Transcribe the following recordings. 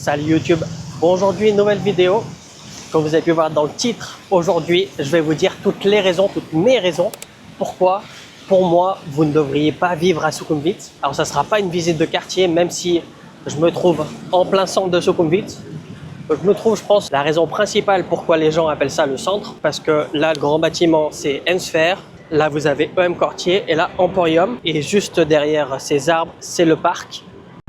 Salut YouTube. Bon, aujourd'hui une nouvelle vidéo. Comme vous avez pu voir dans le titre, aujourd'hui je vais vous dire toutes les raisons, toutes mes raisons pourquoi pour moi vous ne devriez pas vivre à Sukhumvit. Alors ça ne sera pas une visite de quartier, même si je me trouve en plein centre de Sukhumvit. Je pense, la raison principale pourquoi les gens appellent ça le centre, parce que là le grand bâtiment c'est Ensfer, là vous avez EM Quartier et là Emporium, et juste derrière ces arbres c'est le parc.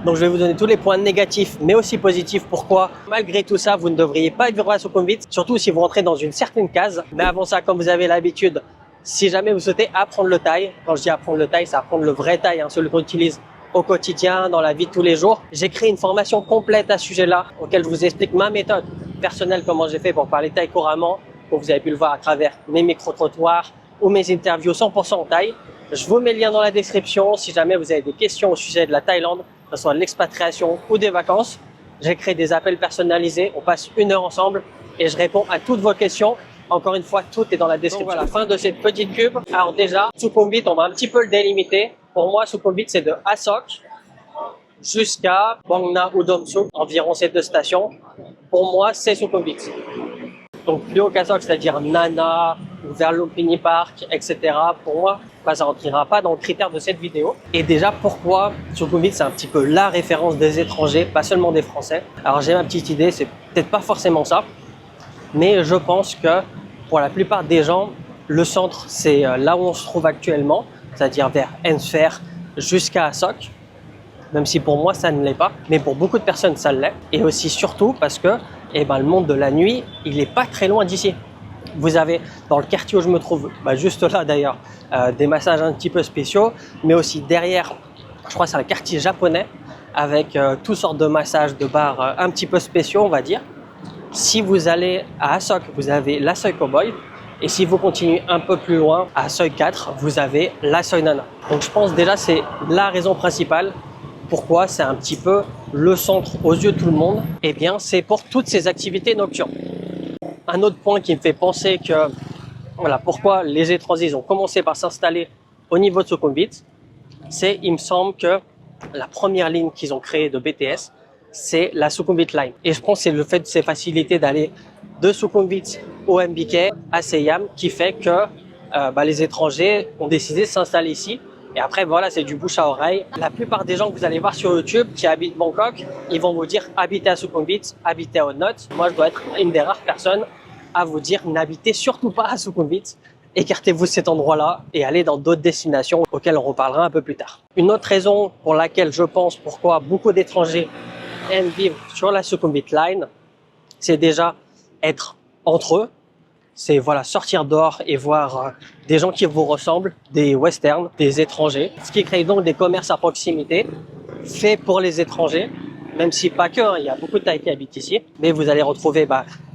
Donc je vais vous donner tous les points négatifs mais aussi positifs pourquoi malgré tout ça vous ne devriez pas vivre à Sukhumvit, surtout si vous rentrez dans une certaine case. Mais avant ça, comme vous avez l'habitude, si jamais vous souhaitez apprendre le thaï, quand je dis apprendre le thaï, c'est apprendre le vrai thaï, celui qu'on utilise au quotidien, dans la vie de tous les jours. J'ai créé une formation complète à ce sujet-là, auquel je vous explique ma méthode personnelle, comment j'ai fait pour parler thaï couramment, comme vous avez pu le voir à travers mes micro-trottoirs ou mes interviews 100% en thaï. Je vous mets le lien dans la description si jamais vous avez des questions au sujet de la Thaïlande, que ce soit de l'expatriation ou des vacances. J'ai créé des appels personnalisés, on passe 1 heure ensemble et je réponds à toutes vos questions. Encore une fois, tout est dans la description. Donc voilà, fin de cette petite pub. Alors déjà, Sukhumvit, on va un petit peu le délimiter. Pour moi, Sukhumvit, c'est de Asok jusqu'à Bang Na ou Dom Suk, environ ces 2 stations. Pour moi, c'est Sukhumvit. Donc plus haut qu'Asok, c'est-à-dire Nana, ou vers Lumpini Park, etc. Pour moi, ça rentrera pas dans le critère de cette vidéo. Et déjà, pourquoi Sukhumvit, c'est un petit peu la référence des étrangers, pas seulement des Français. Alors j'ai ma petite idée, c'est peut-être pas forcément ça, mais je pense que pour la plupart des gens, le centre, c'est là où on se trouve actuellement, c'est-à-dire vers Ensfer jusqu'à Asok, même si pour moi ça ne l'est pas, mais pour beaucoup de personnes ça l'est. Et aussi surtout parce que le monde de la nuit, il n'est pas très loin d'ici. Vous avez dans le quartier où je me trouve, juste là d'ailleurs, des massages un petit peu spéciaux, mais aussi derrière, je crois que c'est un quartier japonais, avec toutes sortes de massages, de bars un petit peu spéciaux on va dire. Si vous allez à Asok, vous avez la Soi Cowboy. Et si vous continuez un peu plus loin, à Soi 4, vous avez la Soi Nana. Donc je pense déjà c'est la raison principale pourquoi c'est un petit peu le centre aux yeux de tout le monde. Eh bien c'est pour toutes ces activités nocturnes. Un autre point qui me fait penser que voilà pourquoi les étrangers ont commencé par s'installer au niveau de Sukhumvit, c'est il me semble que la première ligne qu'ils ont créée de BTS, c'est la Sukhumvit Line. Et je pense que c'est le fait de ces facilités d'aller de Sukhumvit au MBK à Siam qui fait que les étrangers ont décidé de s'installer ici. Et après, voilà, c'est du bouche à oreille. La plupart des gens que vous allez voir sur YouTube qui habitent Bangkok, ils vont vous dire habitez à Sukhumvit, habitez à Hot Not. Moi, je dois être une des rares personnes à vous dire n'habitez surtout pas à Sukhumvit. Écartez-vous de cet endroit-là et allez dans d'autres destinations auxquelles on reparlera un peu plus tard. Une autre raison pour laquelle je pense pourquoi beaucoup d'étrangers aiment vivre sur la Sukhumvit Line, c'est déjà être entre eux. C'est voilà, sortir dehors et voir des gens qui vous ressemblent, des westerns, des étrangers. Ce qui crée donc des commerces à proximité, faits pour les étrangers, même si pas que, il y a beaucoup de Thaïs qui habitent ici. Mais vous allez retrouver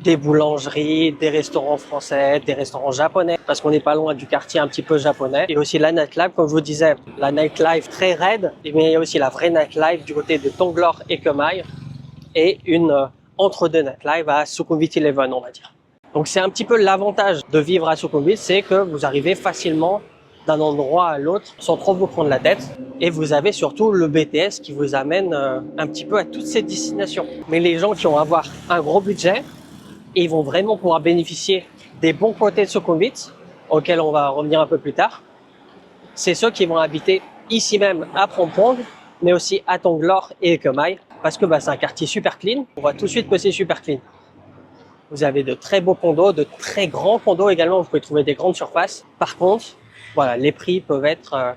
des boulangeries, des restaurants français, des restaurants japonais, parce qu'on n'est pas loin du quartier un petit peu japonais. Et aussi la nightlife, comme je vous disais, la nightlife très raide, mais il y a aussi la vraie nightlife du côté de Tonglor et Khmer, et une entre-deux nightlife à Sukhumvit 11, on va dire. Donc c'est un petit peu l'avantage de vivre à Sukhumvit, c'est que vous arrivez facilement d'un endroit à l'autre sans trop vous prendre la tête. Et vous avez surtout le BTS qui vous amène un petit peu à toutes ces destinations. Mais les gens qui vont avoir un gros budget, ils vont vraiment pouvoir bénéficier des bons côtés de Sukhumvit, auxquels on va revenir un peu plus tard. C'est ceux qui vont habiter ici même à Phrom Phong, mais aussi à Tonglor et Khmer, parce que c'est un quartier super clean. On voit tout de suite que c'est super clean. Vous avez de très beaux condos, de très grands condos également, vous pouvez trouver des grandes surfaces. Par contre, voilà, les prix peuvent être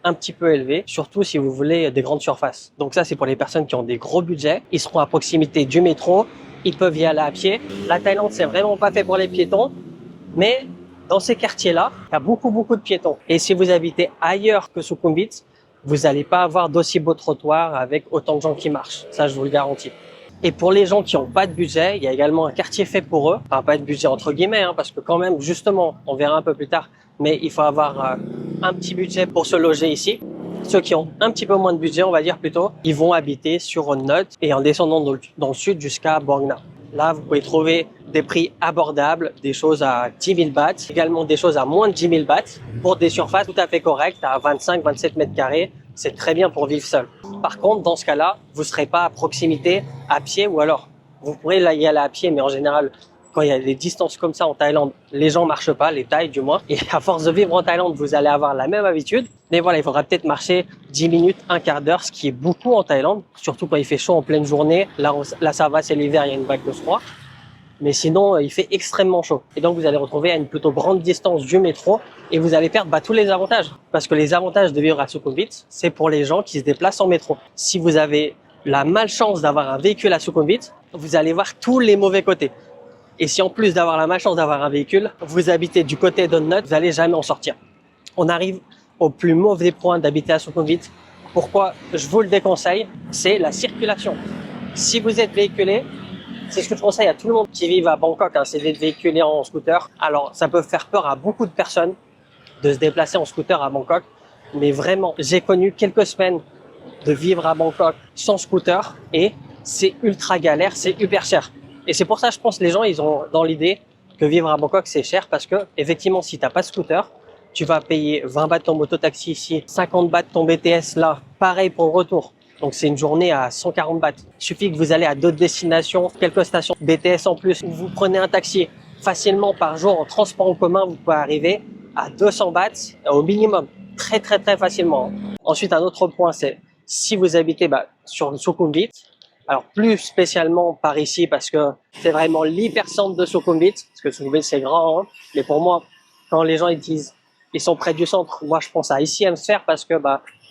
un petit peu élevés, surtout si vous voulez des grandes surfaces. Donc ça, c'est pour les personnes qui ont des gros budgets. Ils seront à proximité du métro, ils peuvent y aller à pied. La Thaïlande, c'est vraiment pas fait pour les piétons, mais dans ces quartiers-là, il y a beaucoup de piétons. Et si vous habitez ailleurs que Sukhumvit, vous n'allez pas avoir d'aussi beaux trottoirs avec autant de gens qui marchent. Ça, je vous le garantis. Et pour les gens qui n'ont pas de budget, il y a également un quartier fait pour eux. Enfin, pas de budget entre guillemets, parce que quand même, justement, on verra un peu plus tard, mais il faut avoir un petit budget pour se loger ici. Ceux qui ont un petit peu moins de budget, on va dire plutôt, ils vont habiter sur Hot Not et en descendant dans le sud jusqu'à Bang Na. Là, vous pouvez trouver des prix abordables, des choses à 10 000 bahts, également des choses à moins de 10 000 bahts pour des surfaces tout à fait correctes, à 25-27 mètres carrés. C'est très bien pour vivre seul. Par contre, dans ce cas-là, vous ne serez pas à proximité à pied ou alors vous pourrez y aller à pied, mais en général, quand il y a des distances comme ça en Thaïlande, les gens marchent pas, les Thaïs du moins. Et à force de vivre en Thaïlande, vous allez avoir la même habitude. Mais voilà, il faudra peut-être marcher 10 minutes, un quart d'heure, ce qui est beaucoup en Thaïlande, surtout quand il fait chaud en pleine journée. Là ça va, c'est l'hiver, il y a une vague de froid. Mais sinon, il fait extrêmement chaud. Et donc, vous allez retrouver à une plutôt grande distance du métro et vous allez perdre tous les avantages. Parce que les avantages de vivre à Sukhumvit, c'est pour les gens qui se déplacent en métro. Si vous avez la malchance d'avoir un véhicule à Sukhumvit, vous allez voir tous les mauvais côtés. Et si en plus d'avoir la malchance d'avoir un véhicule, vous habitez du côté d'Onnut, vous n'allez jamais en sortir. On arrive au plus mauvais point d'habiter à Sukhumvit. Pourquoi je vous le déconseille, c'est la circulation. Si vous êtes véhiculé, c'est ce que je conseille à tout le monde qui vit à Bangkok, c'est d'être véhiculé en scooter. Alors, ça peut faire peur à beaucoup de personnes de se déplacer en scooter à Bangkok. Mais vraiment, j'ai connu quelques semaines de vivre à Bangkok sans scooter et c'est ultra galère, c'est hyper cher. Et c'est pour ça, je pense, les gens, ils ont dans l'idée que vivre à Bangkok, c'est cher parce que, effectivement, si t'as pas de scooter, tu vas payer 20 bahts ton mototaxi ici, 50 bahts ton BTS là, pareil pour le retour. Donc c'est une journée à 140 bahts. Il suffit que vous allez à d'autres destinations, quelques stations BTS en plus, où vous prenez un taxi facilement par jour en transport en commun, vous pouvez arriver à 200 bahts au minimum, très très très facilement. Ensuite, un autre point, c'est si vous habitez sur Sukhumvit, alors plus spécialement par ici parce que c'est vraiment l'hypercentre de Sukhumvit, parce que Sukhumvit c'est grand, mais pour moi, quand les gens ils disent ils sont près du centre, moi je pense à ici Hémisphère parce que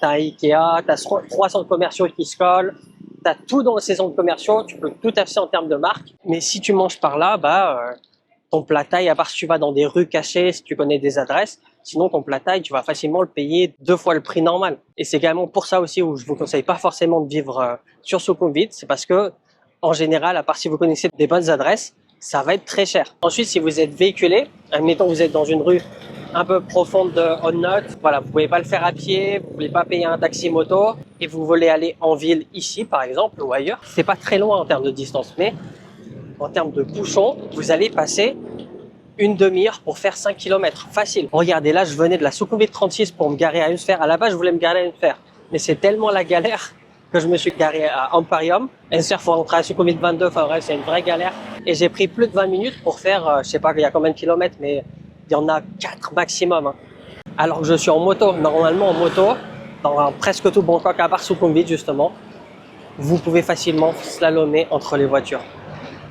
t'as Ikea, t'as 3 centres commerciaux qui se collent, t'as tout dans ces centres commerciaux, tu peux tout acheter en termes de marque. Mais si tu manges par là, ton plat thaï, à part si tu vas dans des rues cachées, si tu connais des adresses, sinon ton plat thaï, tu vas facilement le payer 2 fois le prix normal. Et c'est également pour ça aussi où je vous conseille pas forcément de vivre sur Sukhumvit, c'est parce que en général, à part si vous connaissez des bonnes adresses, ça va être très cher. Ensuite, si vous êtes véhiculé, admettons que vous êtes dans une rue un peu profonde de Onnut, voilà, vous pouvez pas le faire à pied, vous voulez pas payer un taxi moto et vous voulez aller en ville ici par exemple ou ailleurs, c'est pas très loin en termes de distance, mais en termes de bouchons, vous allez passer une demi-heure pour faire 5 km, facile. Regardez, là je venais de la Sukhumvit 36 pour me garer à Hémisphère, à la base je voulais me garer à Hémisphère, mais c'est tellement la galère que je me suis garé à Emporium. Hémisphère, faut rentrer à Sukhumvit 22, enfin bref, c'est une vraie galère. Et j'ai pris plus de 20 minutes pour faire, je sais pas il y a combien de kilomètres, mais il y en a 4 maximum. Alors que je suis en moto. Normalement, en moto, dans presque tout Bangkok, à part Sukhumvit justement, vous pouvez facilement slalomer entre les voitures.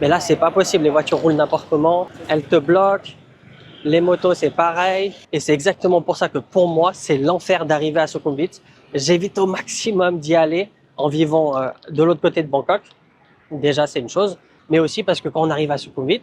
Mais là, c'est pas possible. Les voitures roulent n'importe comment, elles te bloquent. Les motos, c'est pareil. Et c'est exactement pour ça que pour moi, c'est l'enfer d'arriver à Sukhumvit. J'évite au maximum d'y aller en vivant de l'autre côté de Bangkok. Déjà, c'est une chose. Mais aussi parce que quand on arrive à Sukhumvit,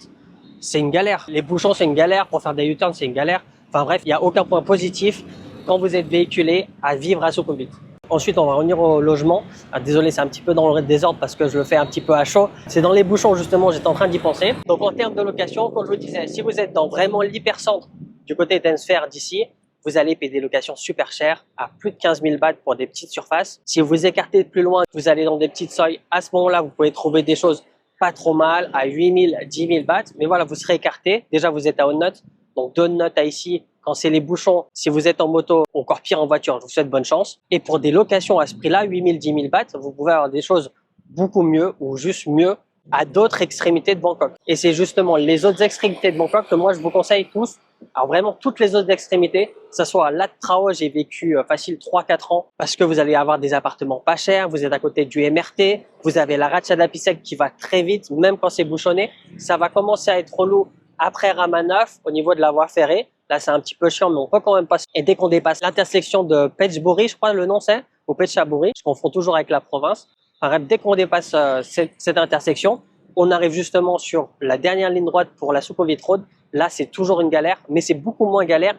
c'est une galère. Les bouchons, c'est une galère. Pour faire des U-turns, c'est une galère. Enfin bref, il n'y a aucun point positif quand vous êtes véhiculé à vivre à Sukhumvit. Ensuite, on va revenir au logement. Ah, désolé, c'est un petit peu dans le désordre parce que je le fais un petit peu à chaud. C'est dans les bouchons, justement, j'étais en train d'y penser. Donc, en termes de location, comme je vous disais, si vous êtes dans vraiment l'hypercentre du côté d'Hémisphère d'ici, vous allez payer des locations super chères à plus de 15 000 bahts pour des petites surfaces. Si vous vous écartez de plus loin, vous allez dans des petites seuils. À ce moment-là, vous pouvez trouver des choses pas trop mal à 8 000, 10 000 bahts. Mais voilà, vous serez écarté. Déjà, vous êtes à Onnut. Donc, d'Onnut à ici, quand c'est les bouchons, si vous êtes en moto, encore pire en voiture, je vous souhaite bonne chance. Et pour des locations à ce prix-là, 8 000, 10 000 bahts, vous pouvez avoir des choses beaucoup mieux ou juste mieux à d'autres extrémités de Bangkok. Et c'est justement les autres extrémités de Bangkok que moi, je vous conseille tous. Alors vraiment, toutes les autres extrémités, que ce soit à Lat Krao, j'ai vécu facile 3-4 ans parce que vous allez avoir des appartements pas chers, vous êtes à côté du MRT, vous avez la Ratchadapisek qui va très vite, même quand c'est bouchonné. Ça va commencer à être relou après Rama 9 au niveau de la voie ferrée. Là, c'est un petit peu chiant, mais on peut quand même passer. Et dès qu'on dépasse l'intersection de Phetchaburi, je crois le nom c'est, ou Phetchaburi, je confonds toujours avec la province. Enfin, dès qu'on dépasse cette intersection, on arrive justement sur la dernière ligne droite pour la Sukhumvit Road. Là, c'est toujours une galère, mais c'est beaucoup moins galère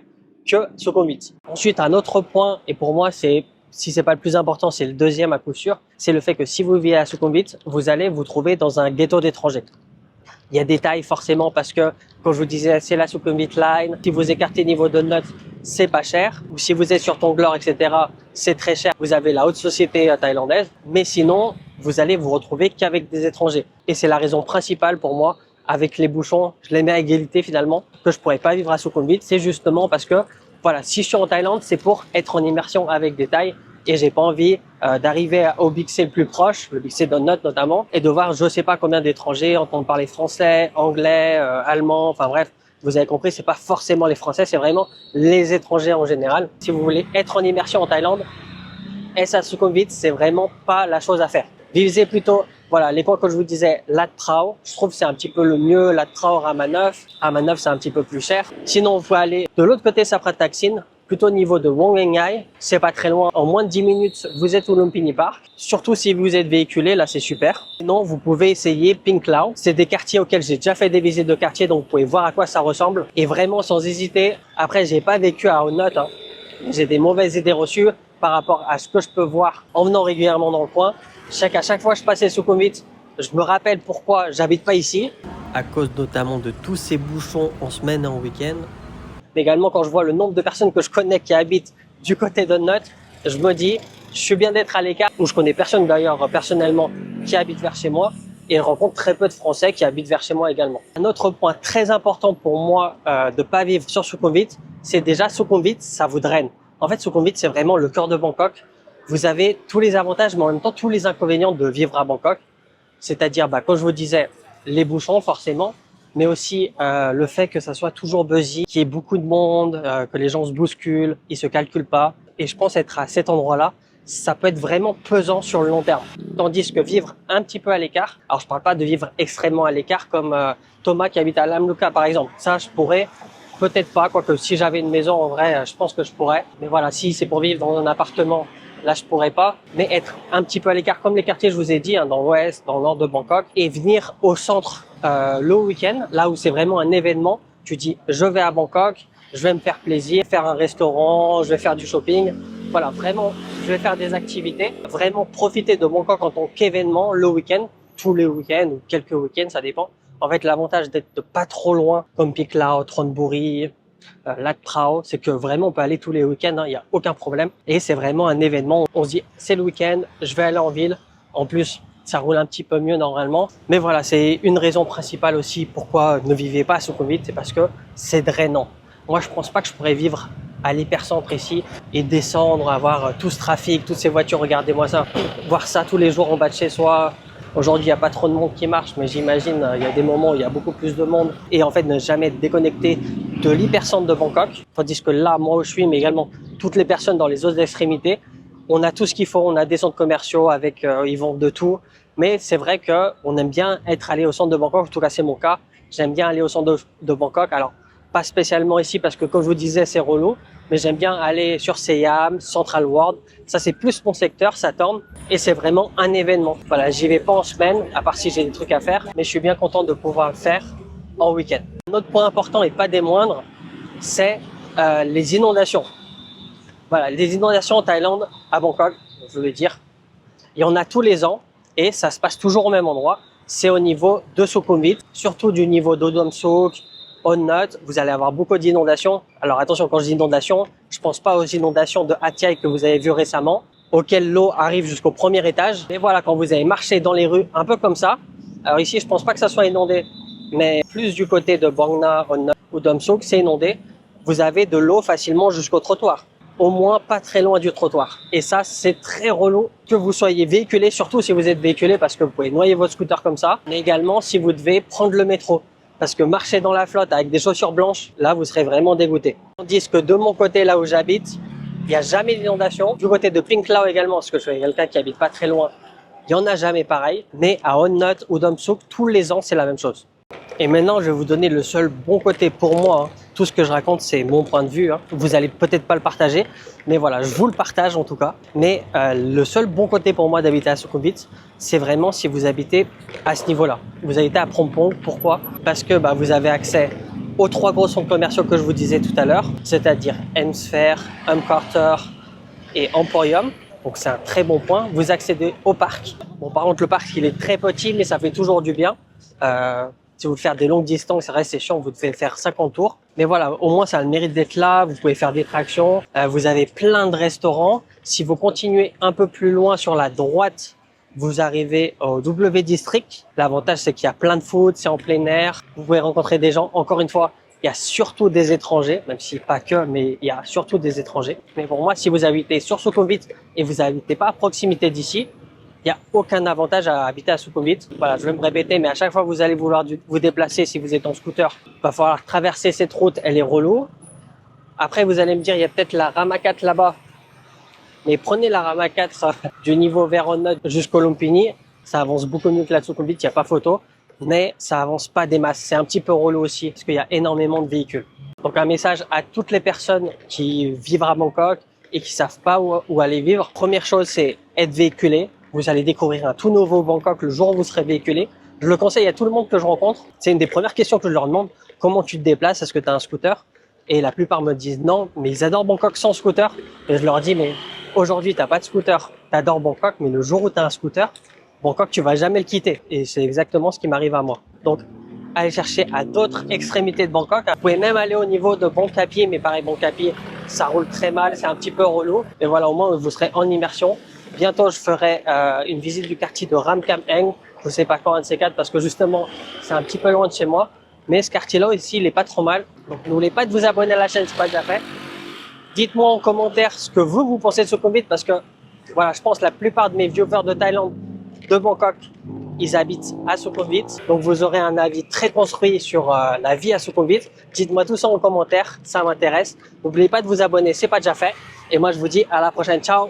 que Sukhumvit. Ensuite, un autre point, et pour moi, si c'est pas le plus important, c'est le deuxième à coup sûr, c'est le fait que si vous vivez à Sukhumvit, vous allez vous trouver dans un ghetto d'étrangers. Il y a des tailles forcément parce que, comme je vous disais, c'est la Sukhumvit Line. Si vous écartez niveau de notes, c'est pas cher. Ou si vous êtes sur Tonglor, etc., c'est très cher. Vous avez la haute société thaïlandaise. Mais sinon, vous allez vous retrouver qu'avec des étrangers. Et c'est la raison principale pour moi, avec les bouchons, je les mets à égalité finalement, que je pourrais pas vivre à Sukhumvit. C'est justement parce que, voilà, si je suis en Thaïlande, c'est pour être en immersion avec des Thaïs. et j'ai pas envie d'arriver au Big C le plus proche, le Big C Donut notamment, et de voir je sais pas combien d'étrangers entendre parler français, anglais, allemand, enfin bref, vous avez compris, c'est pas forcément les Français, c'est vraiment les étrangers en général. Si vous voulez être en immersion en Thaïlande, à Sukhumvit, c'est vraiment pas la chose à faire. Visez plutôt, voilà, les points que je vous disais, Lat Phrao, je trouve que c'est un petit peu le mieux, Lat Phrao, Rama9. Rama9, c'est un petit peu plus cher. Sinon, vous pouvez aller de l'autre côté, Saprat Taksin, plutôt au niveau de Wong Engai. C'est pas très loin. En moins de 10 minutes, vous êtes au Lumpini Park. Surtout si vous êtes véhiculé, là, c'est super. Sinon, vous pouvez essayer Pink Lao. C'est des quartiers auxquels j'ai déjà fait des visites de quartier, donc vous pouvez voir à quoi ça ressemble. Et vraiment, sans hésiter. Après, j'ai pas vécu à Honnot, hein. J'ai des mauvaises idées reçues par rapport à ce que je peux voir en venant régulièrement dans le coin. Je sais qu'à chaque fois que je passais Sukhumvit, je me rappelle pourquoi j'habite pas ici. À cause notamment de tous ces bouchons en semaine et en week-end. Mais également quand je vois le nombre de personnes que je connais qui habitent du côté de Note, je me dis, je suis bien d'être à l'écart, où je connais personne d'ailleurs personnellement qui habite vers chez moi, et je rencontre très peu de Français qui habitent vers chez moi également. Un autre point très important pour moi de pas vivre sur Sukhumvit, c'est déjà Sukhumvit, ça vous draine. En fait, Sukhumvit, c'est vraiment le cœur de Bangkok. Vous avez tous les avantages, mais en même temps tous les inconvénients de vivre à Bangkok. C'est-à-dire, comme je vous disais, les bouchons forcément, mais aussi le fait que ça soit toujours busy, qu'il y ait beaucoup de monde, que les gens se bousculent, ils se calculent pas. Et je pense être à cet endroit-là, ça peut être vraiment pesant sur le long terme. Tandis que vivre un petit peu à l'écart, alors je parle pas de vivre extrêmement à l'écart comme Thomas qui habite à Lamluka par exemple. Ça, je pourrais peut-être pas, quoique si j'avais une maison en vrai, je pense que je pourrais. Mais voilà, si c'est pour vivre dans un appartement, là je pourrais pas. Mais être un petit peu à l'écart comme les quartiers je vous ai dit, hein, dans l'ouest, dans le nord de Bangkok, et venir au centre le week-end, là où c'est vraiment un événement. Tu dis, je vais à Bangkok, je vais me faire plaisir, faire un restaurant, je vais faire du shopping. Voilà, vraiment, je vais faire des activités. Vraiment profiter de Bangkok en tant qu'événement le week-end, tous les week-ends ou quelques week-ends, ça dépend. En fait, l'avantage d'être pas trop loin, comme Phik Lao, Thonburi, Lat Phrao, c'est que vraiment on peut aller tous les week-ends, il n'y a aucun problème. Et c'est vraiment un événement. On se dit, c'est le week-end, je vais aller en ville. En plus, ça roule un petit peu mieux normalement. Mais voilà, c'est une raison principale aussi pourquoi ne vivez pas à Sukhumvit, c'est parce que c'est drainant. Moi, je pense pas que je pourrais vivre à l'hypercentre ici et descendre, avoir tout ce trafic, toutes ces voitures, regardez-moi ça, voir ça tous les jours en bas de chez soi. Aujourd'hui, il n'y a pas trop de monde qui marche, mais j'imagine il y a des moments où il y a beaucoup plus de monde. Et en fait, ne jamais être déconnecté de l'hypercentre de Bangkok. Tandis que là, moi où je suis, mais également toutes les personnes dans les autres extrémités, on a tout ce qu'il faut. On a des centres commerciaux avec, ils vendent de tout. Mais c'est vrai que on aime bien être allé au centre de Bangkok. En tout cas, c'est mon cas. J'aime bien aller au centre de Bangkok. Alors, pas spécialement ici parce que comme je vous disais, c'est relou. Mais j'aime bien aller sur Siam, Central World. Ça, c'est plus mon secteur, ça tourne. Et c'est vraiment un événement. Voilà, j'y vais pas en semaine, à part si j'ai des trucs à faire. Mais je suis bien content de pouvoir le faire en week-end. Un autre point important et pas des moindres, c'est les inondations. Voilà, les inondations en Thaïlande, à Bangkok, je veux dire, il y en a tous les ans et ça se passe toujours au même endroit. C'est au niveau de Sukhumvit, surtout du niveau d'Udom Suk, Honnot, vous allez avoir beaucoup d'inondations. Alors attention, quand je dis inondations, je pense pas aux inondations de Hat Yai que vous avez vu récemment, auxquelles l'eau arrive jusqu'au premier étage. Et voilà, quand vous avez marché dans les rues, un peu comme ça. Alors ici, je pense pas que ça soit inondé, mais plus du côté de Bang Na, Honnot ou Dom Suk, c'est inondé. Vous avez de l'eau facilement jusqu'au trottoir. Au moins pas très loin du trottoir. Et ça, c'est très relou que vous soyez véhiculé, surtout si vous êtes véhiculé parce que vous pouvez noyer votre scooter comme ça, mais également si vous devez prendre le métro. Parce que marcher dans la flotte avec des chaussures blanches, là, vous serez vraiment dégoûté. Tandis que de mon côté, là où j'habite, il n'y a jamais d'inondation. Du côté de Phik Lao également, parce que je suis quelqu'un qui habite pas très loin, il n'y en a jamais pareil. Mais à Honnot ou Dom Suk, tous les ans, c'est la même chose. Et maintenant, je vais vous donner le seul bon côté pour moi. Tout ce que je raconte, c'est mon point de vue. Vous allez peut-être pas le partager, mais voilà, je vous le partage en tout cas. Mais le seul bon côté pour moi d'habiter à Sukhumvit, c'est vraiment si vous habitez à ce niveau-là. Vous habitez à Phrom Phong. Pourquoi? Parce que vous avez accès aux 3 gros centres commerciaux que je vous disais tout à l'heure, c'est-à-dire Hemsphere, Carter et Emporium. Donc c'est un très bon point. Vous accédez au parc. Bon, par contre, le parc, il est très petit, mais ça fait toujours du bien. Si vous voulez faire des longues distances, c'est chiant, vous devez faire 50 tours. Mais voilà, au moins ça a le mérite d'être là, vous pouvez faire des tractions, vous avez plein de restaurants. Si vous continuez un peu plus loin sur la droite, vous arrivez au W District. L'avantage, c'est qu'il y a plein de food, c'est en plein air. Vous pouvez rencontrer des gens, encore une fois, il y a surtout des étrangers, même si pas que, mais il y a surtout des étrangers. Mais pour moi, si vous habitez sur Sukhumvit et vous n'habitez pas à proximité d'ici, il n'y a aucun avantage à habiter à Sukhumvit. Voilà, je vais me répéter, mais à chaque fois que vous allez vouloir vous déplacer, si vous êtes en scooter, il va falloir traverser cette route, elle est relou. Après, vous allez me dire, il y a peut-être la Rama 4 là-bas. Mais prenez la Rama 4 du niveau Veronne jusqu'au Lumpini, ça avance beaucoup mieux que la Sukhumvit, il n'y a pas photo. Mais ça avance pas des masses. C'est un petit peu relou aussi, parce qu'il y a énormément de véhicules. Donc un message à toutes les personnes qui vivent à Bangkok et qui savent pas où aller vivre. Première chose, c'est être véhiculé. Vous allez découvrir un tout nouveau Bangkok le jour où vous serez véhiculé. Je le conseille à tout le monde que je rencontre. C'est une des premières questions que je leur demande. Comment tu te déplaces? Est-ce que tu as un scooter? Et la plupart me disent non, mais ils adorent Bangkok sans scooter. Et je leur dis, mais aujourd'hui, tu n'as pas de scooter. Tu adores Bangkok, mais le jour où tu as un scooter, Bangkok, tu vas jamais le quitter. Et c'est exactement ce qui m'arrive à moi. Donc, allez chercher à d'autres extrémités de Bangkok. Vous pouvez même aller au niveau de Bon Kapi, mais pareil, Bon Kapi, ça roule très mal, c'est un petit peu relou. Et voilà, au moins, vous serez en immersion. Bientôt, je ferai une visite du quartier de Ram Kam Eng. Je sais pas quand, un de ces quatre, parce que justement, c'est un petit peu loin de chez moi. Mais ce quartier-là, ici, il est pas trop mal. Donc, n'oubliez pas de vous abonner à la chaîne, c'est pas déjà fait. Dites-moi en commentaire ce que vous pensez de Sukhumvit, parce que, voilà, je pense que la plupart de mes viewers de Thaïlande, de Bangkok, ils habitent à Sukhumvit. Donc, vous aurez un avis très construit sur la vie à Sukhumvit. Dites-moi tout ça en commentaire, ça m'intéresse. N'oubliez pas de vous abonner, c'est pas déjà fait. Et moi, je vous dis à la prochaine. Ciao!